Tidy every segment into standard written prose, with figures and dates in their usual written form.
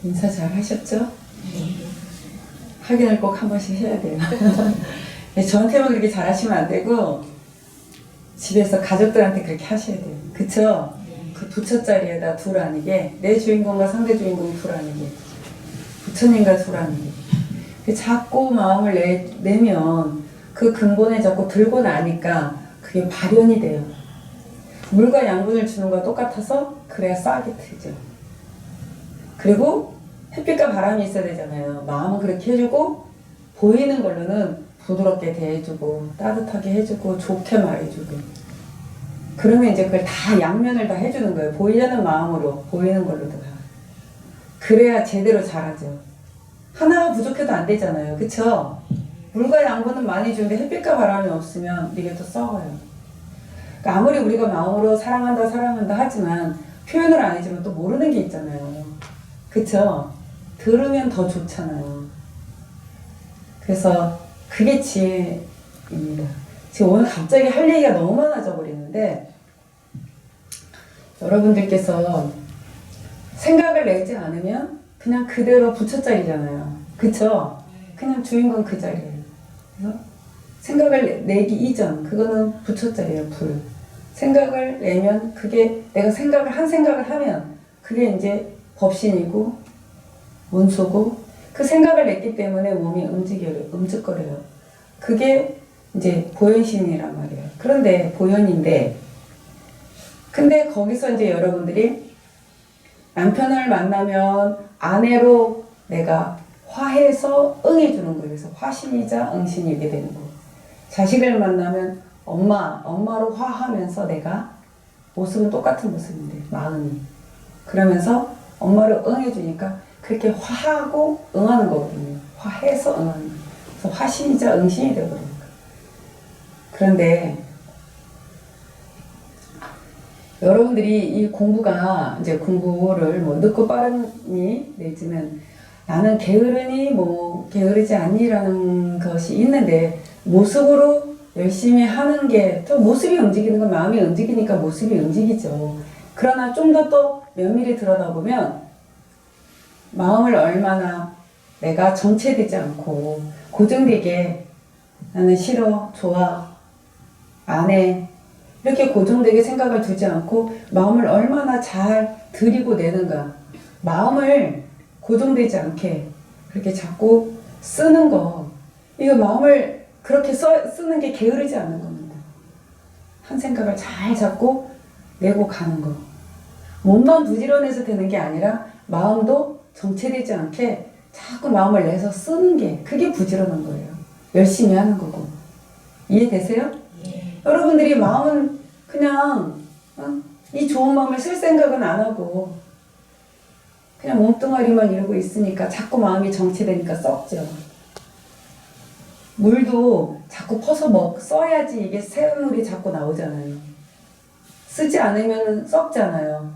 인사 잘 하셨죠? 확인을 꼭 한 번씩 해야 돼요. 저한테만 그렇게 잘 하시면 안 되고 집에서 가족들한테 그렇게 하셔야 돼요. 그쵸? 그 부처 자리에다 둘 아니게, 내 주인공과 상대 주인공 둘 아니게, 부처님과 둘 아니게. 자꾸 마음을 내면 그 근본에 자꾸 들고 나니까 그게 발현이 돼요. 물과 양분을 주는 거와 똑같아서 그래야 싹이 트죠. 그리고 햇빛과 바람이 있어야 되잖아요. 마음은 그렇게 해주고 보이는 걸로는 부드럽게 대해주고 따뜻하게 해주고 좋게 말해주고, 그러면 이제 그걸 다 양면을 다 해주는 거예요. 보이려는 마음으로 보이는 걸로도 다. 그래야 제대로 잘하죠. 하나가 부족해도 안 되잖아요. 그쵸? 물과 양분은 많이 주는데 햇빛과 바람이 없으면 이게 또 썩어요. 그러니까 아무리 우리가 마음으로 사랑한다 사랑한다 하지만 표현을 안 해주면 또 모르는 게 있잖아요. 그쵸? 들으면 더 좋잖아요. 그래서 그게 지혜입니다. 지금 오늘 갑자기 할 얘기가 너무 많아져 버리는데, 여러분들께서 생각을 내지 않으면 그냥 그대로 부처짜리잖아요. 그쵸? 그냥 주인공 그 자리예요. 그래서 생각을 내기 이전, 그거는 부처짜리예요. 불. 생각을 내면 그게 내가 한 생각을 하면 그게 이제 법신이고 원소고, 그 생각을 냈기 때문에 몸이 움직거려요. 그게 이제 보현심이란 말이에요. 그런데 보현인데, 근데 거기서 이제 여러분들이 남편을 만나면 아내로 내가 화해서 응해주는 거예요. 그래서 화신이자 응신이 이렇게 되는 거예요. 자식을 만나면 엄마로 화하면서 내가 모습은 똑같은 모습인데 마음이, 그러면서 엄마를 응해주니까 그렇게 화하고 응하는 거거든요. 화해서 응하는 거예요. 그래서 화신이자 응신이 되거든요. 그런데 여러분들이 이 공부가 이제 공부를 뭐 늦고 빠르니 내지는 나는 게으르니 뭐 게으르지 않니라는 것이 있는데, 모습으로 열심히 하는 게 또 모습이 움직이는 건 마음이 움직이니까 모습이 움직이죠. 그러나 좀 더 또 면밀히 들여다보면 마음을 얼마나 내가 정체되지 않고 고정되게 나는 싫어, 좋아, 안 해, 이렇게 고정되게 생각을 두지 않고 마음을 얼마나 잘 들이고 내는가. 마음을 고정되지 않게 그렇게 자꾸 쓰는 거, 이거 마음을 그렇게 쓰는 게 게으르지 않은 겁니다. 한 생각을 잘 잡고 내고 가는 거. 몸만 부지런해서 되는 게 아니라 마음도 정체되지 않게 자꾸 마음을 내서 쓰는 게, 그게 부지런한 거예요. 열심히 하는 거고. 이해되세요? 여러분들이 마음은 그냥 이 좋은 마음을 쓸 생각은 안 하고 그냥 몸뚱아리만 이러고 있으니까 자꾸 마음이 정체되니까 썩죠. 물도 자꾸 퍼서 써야지 이게 새물이 자꾸 나오잖아요. 쓰지 않으면 썩잖아요.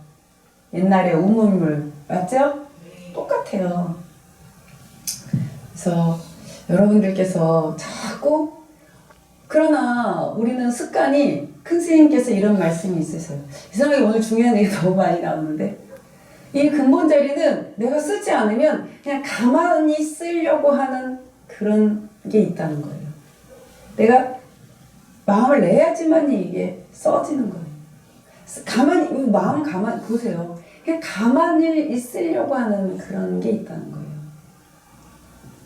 옛날에 우물물 맞죠? 똑같아요. 그래서 여러분들께서 자꾸, 그러나 우리는 습관이, 큰 스님께서 이런 말씀이 있으세요. 이상하게 오늘 중요한 얘기 너무 많이 나오는데, 이 근본 자리는 내가 쓰지 않으면 그냥 가만히 쓰려고 하는 그런 게 있다는 거예요. 내가 마음을 내야지만 이게 써지는 거예요. 마음 가만히 보세요. 그냥 가만히 있으려고 하는 그런 게 있다는 거예요.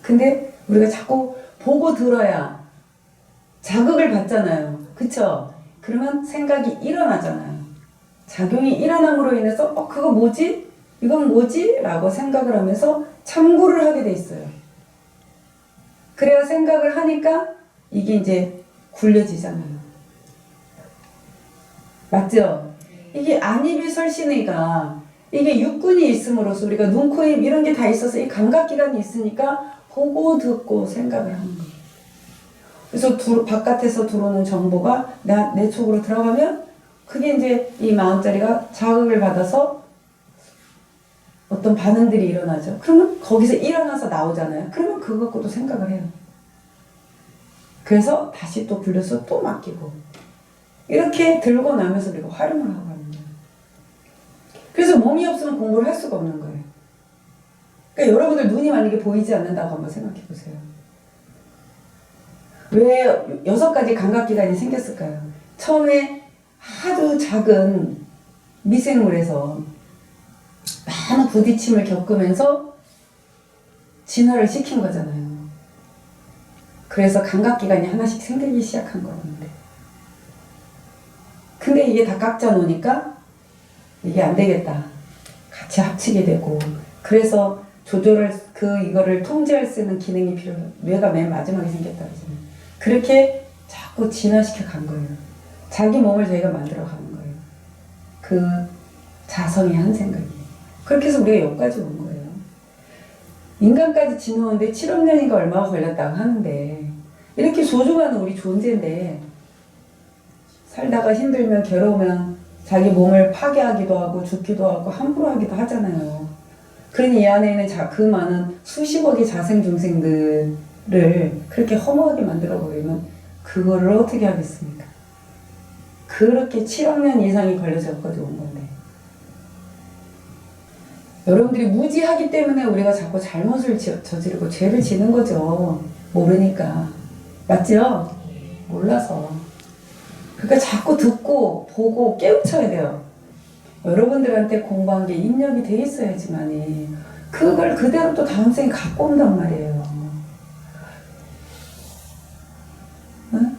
근데 우리가 자꾸 보고 들어야 자극을 받잖아요. 그쵸? 그러면 생각이 일어나잖아요. 작용이 일어남으로 인해서 그거 뭐지? 이건 뭐지? 라고 생각을 하면서 참고를 하게 돼 있어요. 그래야 생각을 하니까 이게 이제 굴려지잖아요. 맞죠? 이게 안입이 설신의가, 이게 육군이 있음으로써 우리가 눈, 코, 입 이런 게 다 있어서 이 감각기관이 있으니까 보고 듣고 생각을 하는 거예요. 그래서 바깥에서 들어오는 정보가 내 속으로 들어가면 그게 이제 이 마음자리가 자극을 받아서 어떤 반응들이 일어나죠. 그러면 거기서 일어나서 나오잖아요. 그러면 그거 갖고 또 생각을 해요. 그래서 다시 또 굴려서 또 맡기고, 이렇게 들고 나면서 우리가 활용을 하고 하는 거예요. 그래서 몸이 없으면 공부를 할 수가 없는 거예요. 그러니까 여러분들 눈이 만약에 보이지 않는다고 한번 생각해 보세요. 왜 6가지 감각기관이 생겼을까요? 처음에 아주 작은 미생물에서 많은 부딪힘을 겪으면서 진화를 시킨 거잖아요. 그래서 감각기관이 하나씩 생기기 시작한 거였는데, 근데 이게 다 깎자 놓으니까 이게 안 되겠다. 같이 합치게 되고, 그래서 조절을, 이거를 통제할 수 있는 기능이 필요해요. 뇌가 맨 마지막에 생겼다 그러잖아요. 그렇게 자꾸 진화시켜 간 거예요. 자기 몸을 저희가 만들어 가는 거예요. 그 자성의 한 생각이. 그렇게 해서 우리가 여기까지 온 거예요. 인간까지 진화하는데 7억 년인가 얼마가 걸렸다고 하는데, 이렇게 소중한 우리 존재인데, 살다가 힘들면 괴로우면 자기 몸을 파괴하기도 하고 죽기도 하고 함부로 하기도 하잖아요. 그러니 이 안에 있는 그 많은 수십억의 자생중생들을 그렇게 허무하게 만들어버리면 그거를 어떻게 하겠습니까? 그렇게 7억 년 이상이 걸려서 여기까지 온 건데, 여러분들이 무지하기 때문에 우리가 자꾸 잘못을 저지르고 죄를 지는 거죠. 모르니까. 맞죠? 몰라서. 그러니까 자꾸 듣고 보고 깨우쳐야 돼요. 여러분들한테 공부한 게 입력이 돼 있어야지만이 그걸 그대로 또 다음 생에 갖고 온단 말이에요. 응?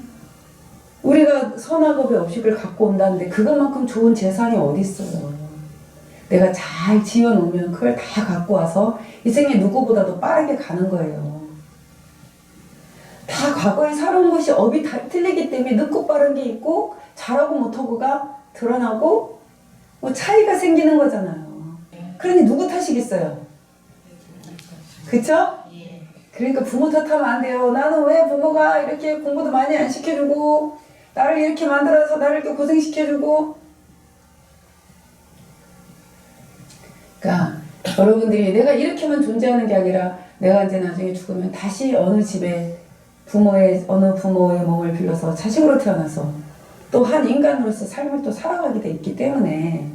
우리가 선악업의 업식을 갖고 온다는데 그것만큼 좋은 재산이 어디 있어요. 내가 잘 지어놓으면 그걸 다 갖고 와서 이 생에 누구보다도 빠르게 가는 거예요. 다 과거에 살아온 것이 업이 다 틀리기 때문에 늦고 빠른 게 있고 잘하고 못하고가 드러나고 뭐 차이가 생기는 거잖아요. 그러니 누구 탓이겠어요? 그쵸? 그러니까 부모 탓하면 안 돼요. 나는 왜 부모가 이렇게 공부도 많이 안 시켜주고 나를 이렇게 만들어서 나를 이렇게 고생시켜주고. 그러니까 여러분들이 내가 이렇게만 존재하는 게 아니라 내가 이제 나중에 죽으면 다시 어느 집에 어느 부모의 몸을 빌려서 자식으로 태어나서 또 한 인간으로서 삶을 또 살아가게 돼 있기 때문에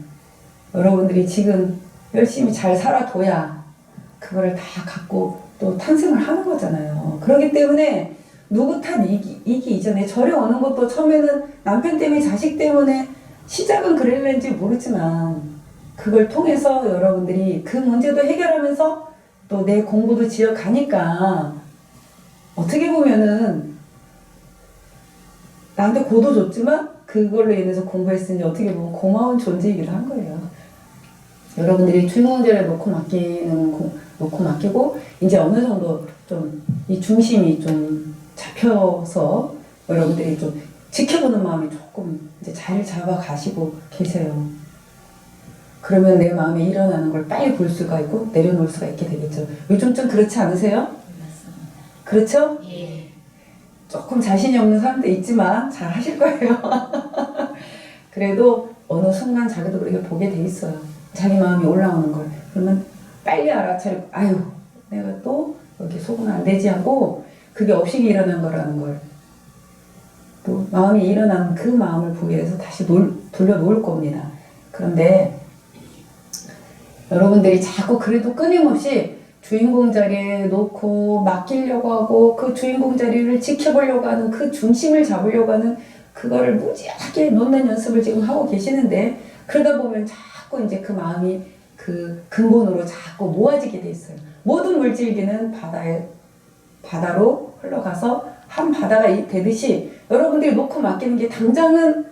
여러분들이 지금 열심히 잘 살아둬야 그거를 다 갖고 또 탄생을 하는 거잖아요. 그렇기 때문에 누구 탓 이기 이전에 절에 오는 것도 처음에는 남편 때문에 자식 때문에 시작은 그랬는지 모르지만 그걸 통해서 여러분들이 그 문제도 해결하면서 또 내 공부도 지어가니까 어떻게 보면은 나한테 고도 줬지만 그걸로 인해서 공부했으니 어떻게 보면 고마운 존재이기도 한 거예요. 여러분들이 주인공제를 놓고 맡기고 이제 어느 정도 좀 이 중심이 좀 잡혀서 여러분들이 좀 지켜보는 마음이 조금 이제 잘 잡아가시고 계세요. 그러면 내 마음에 일어나는 걸 빨리 볼 수가 있고 내려놓을 수가 있게 되겠죠. 요즘 좀 그렇지 않으세요? 그렇죠? 예. 조금 자신이 없는 사람도 있지만 잘 하실 거예요. 그래도 어느 순간 자기도 그렇게 보게 돼 있어요. 자기 마음이 올라오는 걸. 그러면 빨리 알아차리고 아유 내가 또 이렇게 속으면 안 되지 하고 그게 업식이 일어난 거라는 걸 또 마음이 일어난 그 마음을 보게 돼서 다시 돌려놓을 겁니다. 그런데 여러분들이 자꾸 그래도 끊임없이 주인공 자리에 놓고 맡기려고 하고 그 주인공 자리를 지켜보려고 하는 그 중심을 잡으려고 하는 그거를 무지하게 놓는 연습을 지금 하고 계시는데 그러다 보면 자꾸 이제 그 마음이 그 근본으로 자꾸 모아지게 돼 있어요. 모든 물질기는 바다로 흘러가서 한 바다가 되듯이 여러분들이 놓고 맡기는 게 당장은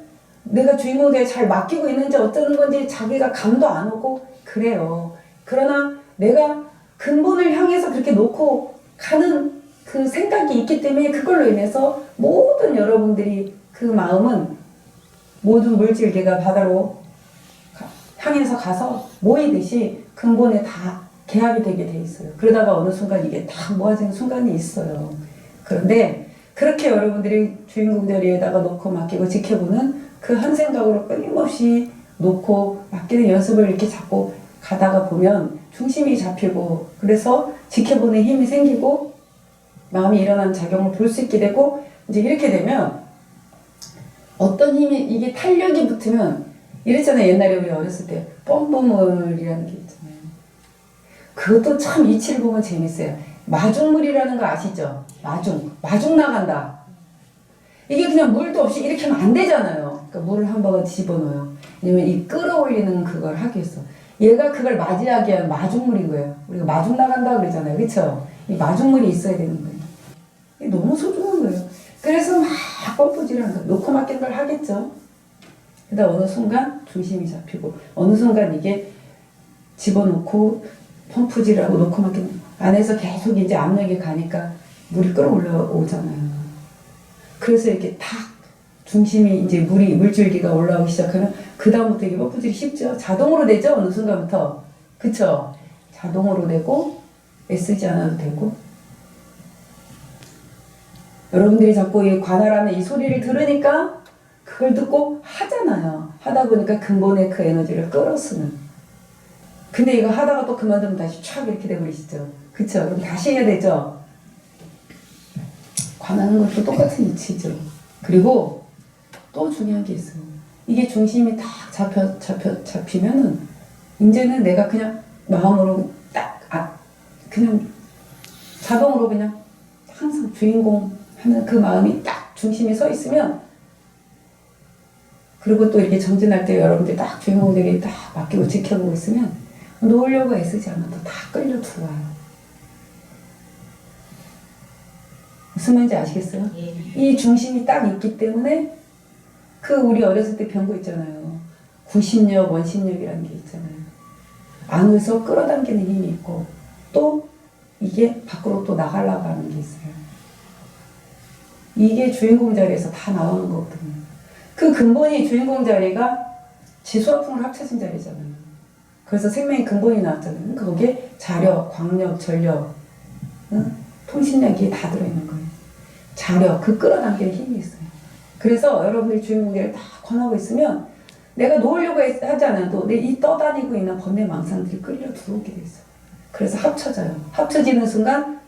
내가 주인공 자리에 잘 맡기고 있는지 어쩌는 건지 자기가 감도 안 오고 그래요. 그러나 내가 근본을 향해서 그렇게 놓고 가는 그 생각이 있기 때문에 그걸로 인해서 모든 여러분들이 그 마음은 모든 물질계가 바다로 향해서 가서 모이듯이 근본에 다 개합이 되게 돼 있어요. 그러다가 어느 순간 이게 다 모아지는 순간이 있어요. 그런데 그렇게 여러분들이 주인공 자리에다가 놓고 맡기고 지켜보는 그 한 생각으로 끊임없이 놓고 맡기는 연습을 이렇게 자꾸 가다가 보면 중심이 잡히고 그래서 지켜보는 힘이 생기고 마음이 일어나는 작용을 볼 수 있게 되고 이제 이렇게 되면 어떤 힘이 이게 탄력이 붙으면 이랬잖아요. 옛날에 우리 어렸을 때 뻔뻔물이라는 게 있잖아요. 그것도 참 이치를 보면 재밌어요. 마중물이라는 거 아시죠? 마중 나간다. 이게 그냥 물도 없이 이렇게 하면 안 되잖아요. 그러니까 물을 한 방울 집어넣어요. 왜냐면 이 끌어올리는 그걸 하기 위해서. 얘가 그걸 맞이하기 위한 마중물인 거예요. 우리가 마중 나간다 그러잖아요. 그쵸? 이 마중물이 있어야 되는 거예요. 이게 너무 소중한 거예요. 그래서 막 펌프질하는 거. 놓고 맡긴 걸 하겠죠. 그러다 어느 순간 중심이 잡히고, 어느 순간 이게 집어넣고 펌프질하고 놓고 맡긴 안에서 계속 이제 압력이 가니까 물이 끌어올라오잖아요. 그래서 이렇게 탁 중심이 이제 물줄기가 올라오기 시작하면 그 다음부터 이게 펌프질이 쉽죠. 자동으로 되죠. 어느 순간부터. 그쵸? 자동으로 되고 애쓰지 않아도 되고. 여러분들이 자꾸 이 관할 안에 이 소리를 들으니까 그걸 듣고 하잖아요. 하다 보니까 근본의 그 에너지를 끌어쓰는. 근데 이거 하다가 또 그만두면 다시 촥 이렇게 돼버리시죠. 그쵸? 그럼 다시 해야 되죠. 관하는 것도 똑같은 이치죠. 그리고 또 중요한 게 있어요. 이게 중심이 딱 잡히면은 이제는 내가 그냥 마음으로 그냥 자동으로 그냥 항상 주인공 하는 그 마음이 딱 중심에 서 있으면, 그리고 또 이렇게 정진할 때 여러분들이 딱 주인공에게 딱 맡기고 지켜보고 있으면 놓으려고 애쓰지 않아도 다 끌려 들어와요. 무슨 말인지 아시겠어요? 예. 이 중심이 딱 있기 때문에 그 우리 어렸을 때 배운 거 있잖아요. 구심력, 원심력이라는 게 있잖아요. 안에서 끌어당기는 힘이 있고 또 이게 밖으로 또 나가려고 하는 게 있어요. 이게 주인공 자리에서 다 나오는 거거든요. 그 근본이 주인공 자리가 지수와 풍을 합쳐진 자리잖아요. 그래서 생명의 근본이 나왔잖아요. 거기에 자력, 광력, 전력, 통신력이 다 들어있는 거예요. 자력, 그 끌어당기는 힘이 있어요. 그래서 여러분들이 주인공들을 다 권하고 있으면 내가 놓으려고 하지 않아도 이 떠다니고 있는 번뇌 망상들이 끌려 들어오게 돼 있어요. 그래서 합쳐져요. 합쳐지는 순간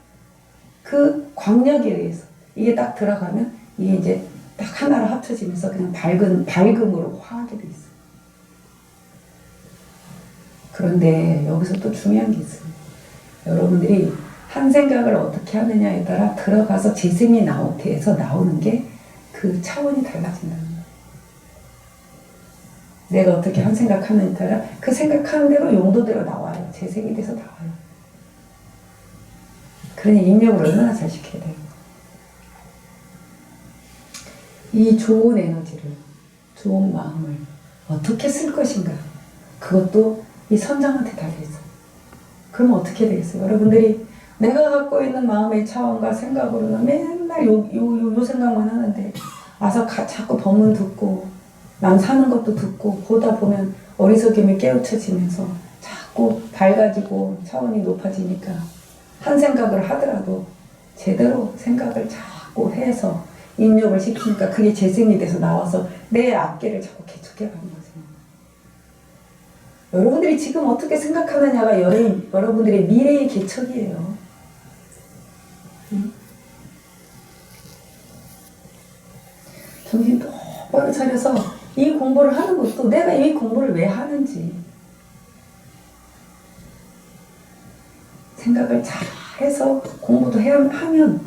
그 광력에 의해서 이게 딱 들어가면 이게 이제 딱 하나로 합쳐지면서 그냥 밝음으로 화하게 돼 있어요. 그런데 여기서 또 중요한 게 있어요. 여러분들이 한 생각을 어떻게 하느냐에 따라 들어가서 재생이 돼서 나오는 게 그 차원이 달라진다는 거예요. 내가 어떻게 한 생각하느냐에 따라 그 생각하는 대로 용도대로 나와요. 재생이 돼서 나와요. 그러니 입력을 얼마나 잘 시켜야 돼요. 이 좋은 에너지를, 좋은 마음을 어떻게 쓸 것인가, 그것도 이 선장한테 달려있어요. 그럼 어떻게 되겠어요? 여러분들이 내가 갖고 있는 마음의 차원과 생각으로는 맨날 요 생각만 하는데 와서 자꾸 법문 듣고 남 사는 것도 듣고 보다 보면 어리석임이 깨우쳐지면서 자꾸 밝아지고 차원이 높아지니까 한 생각을 하더라도 제대로 생각을 자꾸 해서 입력을 시키니까 그게 재생이 돼서 나와서 내 앞길을 자꾸 개척해가는 거죠. 여러분들이 지금 어떻게 생각하느냐가 여러분들의 미래의 개척이에요. 정신 똑바로 차려서 이 공부를 하는 것도 내가 이 공부를 왜 하는지 생각을 잘 해서 공부도 하면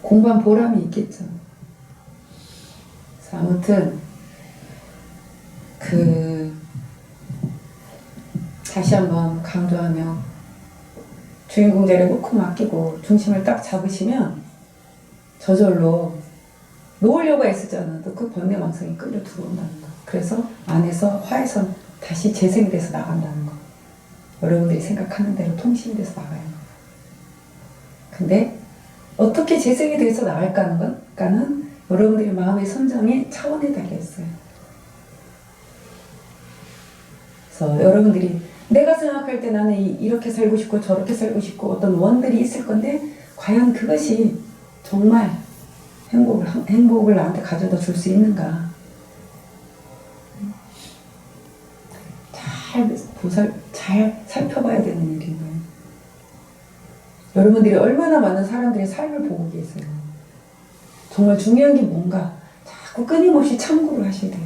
공부한 보람이 있겠죠. 그래서 아무튼 다시 한번 강조하며 주인공 자리에 놓고 맡기고 중심을 딱 잡으시면 저절로 놓으려고 애쓰지 않아도 그 번뇌 망상이 끌려 들어온다는 거. 그래서 안에서 화해선 다시 재생돼서 나간다는 거. 여러분들이 생각하는 대로 통신이 돼서 나가요. 근데 어떻게 재생이 돼서 나갈까는 여러분들의 마음의 선정의 차원에 달려있어요. 그래서 여러분들이 내가 생각할 때 나는 이렇게 살고 싶고 저렇게 살고 싶고 어떤 원들이 있을 건데 과연 그것이 정말 행복을 나한테 가져다 줄 수 있는가. 잘 살펴봐야 되는 일인 거예요. 여러분들이 얼마나 많은 사람들의 삶을 보고 계세요. 정말 중요한 게 뭔가 자꾸 끊임없이 참고를 하셔야 돼요.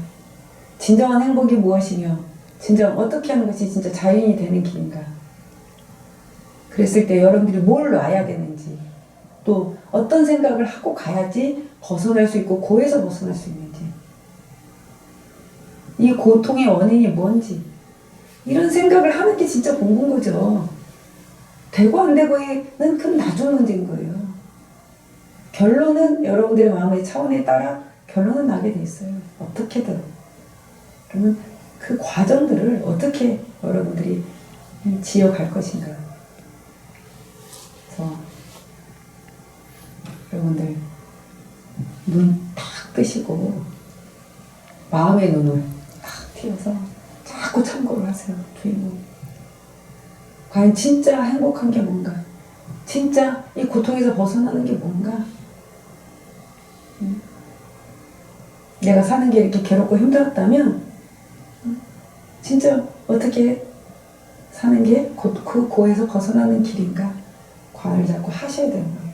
진정한 행복이 무엇이며 진정 어떻게 하는 것이 진짜 자연이 되는 길인가. 그랬을 때 여러분들이 뭘 놔야 되는지, 또 어떤 생각을 하고 가야지 벗어날 수 있고 고에서 벗어날 수 있는지, 이 고통의 원인이 뭔지, 이런 생각을 하는 게 진짜 공부인 거죠. 되고 안 되고는 큰 나중 문제인 거예요. 결론은 여러분들의 마음의 차원에 따라 결론은 나게 돼 있어요. 어떻게든. 그러면 그 과정들을 어떻게 여러분들이 지어갈 것인가. 그래서 여러분들 눈 탁 뜨시고 마음의 눈을 탁 띄워서 자꾸 참고를 하세요. 주인공. 과연 진짜 행복한 게 뭔가? 진짜 이 고통에서 벗어나는 게 뭔가? 내가 사는 게 이렇게 괴롭고 힘들었다면 진짜 어떻게 사는 게 그 고에서 벗어나는 길인가? 관을 잡고 하셔야 되는 거예요.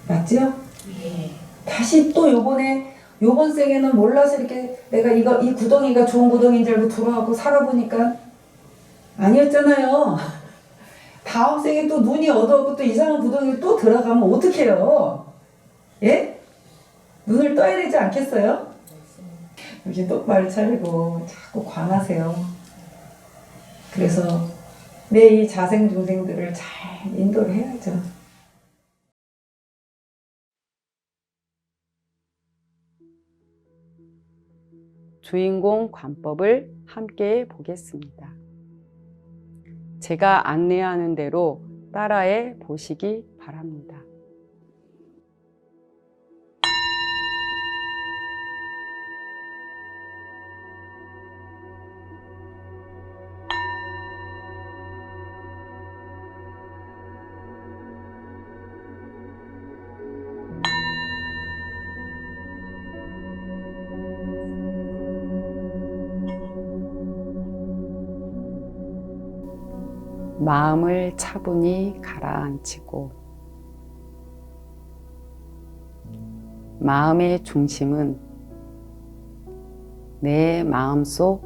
맞죠? 예. 다시 또 요번 생에는 몰라서 이렇게 내가 이 구덩이가 좋은 구덩이인 줄 알고 들어가고 살아보니까 아니었잖아요. 다음 생에 또 눈이 어두웠고 또 이상한 구덩이에 또 들어가면 어떡해요? 예? 눈을 떠야 되지 않겠어요? 이렇게 똑바로 차리고 자꾸 관하세요. 그래서 내 이 자생중생들을 잘 인도를 해야죠. 주인공 관법을 함께 보겠습니다. 제가 안내하는 대로 따라해 보시기 바랍니다. 마음을 차분히 가라앉히고 마음의 중심은 내 마음속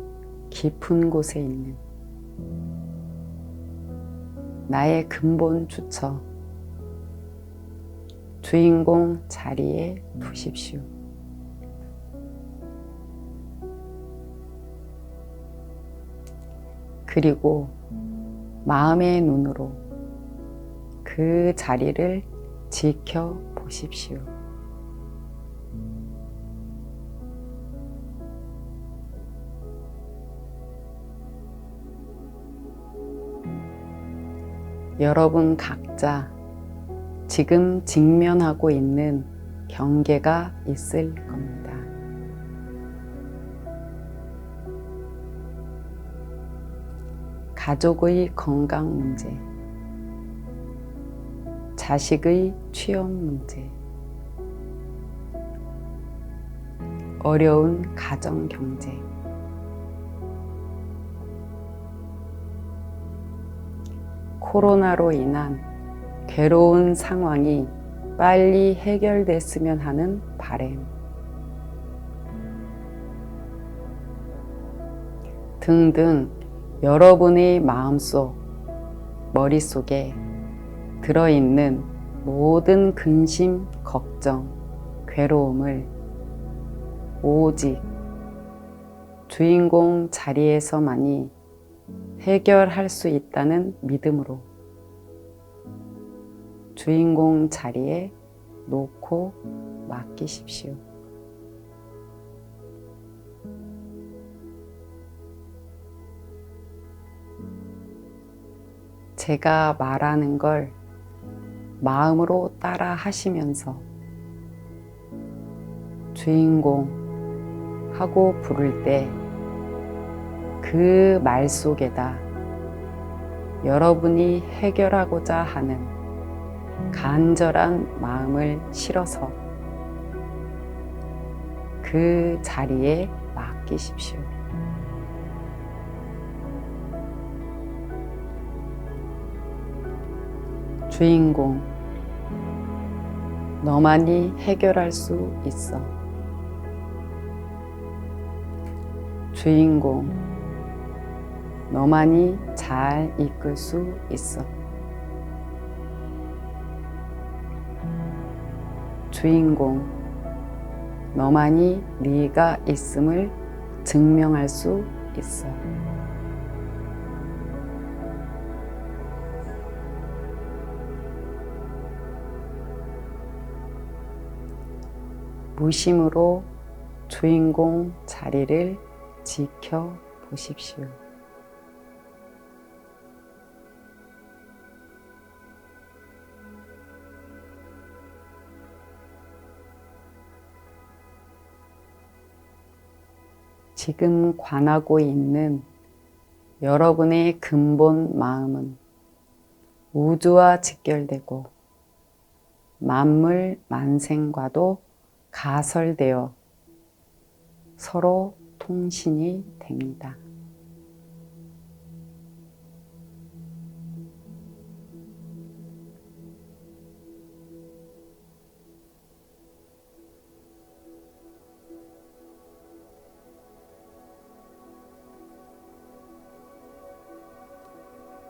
깊은 곳에 있는 나의 근본 주처 주인공 자리에 두십시오. 그리고 마음의 눈으로 그 자리를 지켜보십시오. 여러분 각자 지금 직면하고 있는 경계가 있을 겁니다. 가족의 건강 문제, 자식의 취업 문제, 어려운 가정 경제, 코로나로 인한 괴로운 상황이 빨리 해결됐으면 하는 바람 등등 여러분의 마음속, 머릿속에 들어있는 모든 근심, 걱정, 괴로움을 오직 주인공 자리에서만이 해결할 수 있다는 믿음으로 주인공 자리에 놓고 맡기십시오. 제가 말하는 걸 마음으로 따라 하시면서 주인공 하고 부를 때 그 말 속에다 여러분이 해결하고자 하는 간절한 마음을 실어서 그 자리에 맡기십시오. 주인공, 너만이 해결할 수 있어. 주인공, 너만이 잘 이끌 수 있어. 주인공, 너만이 네가 있음을 증명할 수 있어. 무심으로 주인공 자리를 지켜보십시오. 지금 관하고 있는 여러분의 근본 마음은 우주와 직결되고 만물 만생과도 가설되어 서로 통신이 됩니다.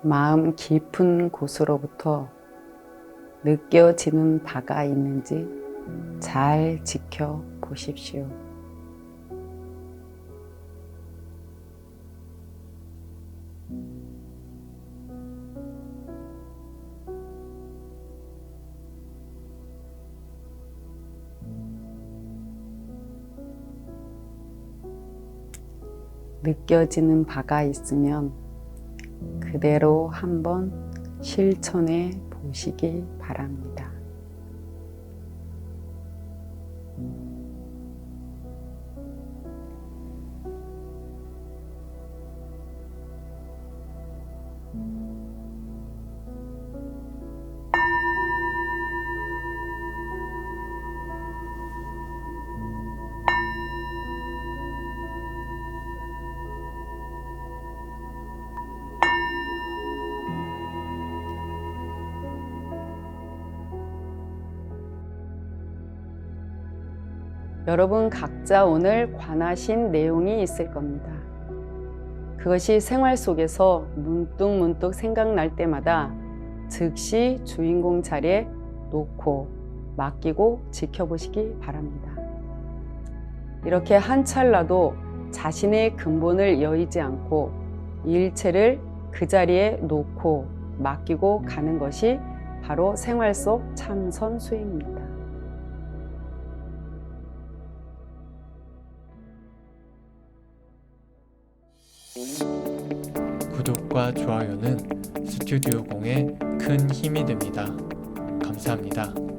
마음 깊은 곳으로부터 느껴지는 바가 있는지 잘 지켜보십시오. 느껴지는 바가 있으면 그대로 한번 실천해 보시기 바랍니다. 여러분 각자 오늘 관하신 내용이 있을 겁니다. 그것이 생활 속에서 문득문득 생각날 때마다 즉시 주인공 자리에 놓고 맡기고 지켜보시기 바랍니다. 이렇게 한 찰나도 자신의 근본을 여의지 않고 일체를 그 자리에 놓고 맡기고 가는 것이 바로 생활 속 참선 수행입니다. 구독과 좋아요는 스튜디오 공에 큰 힘이 됩니다. 감사합니다.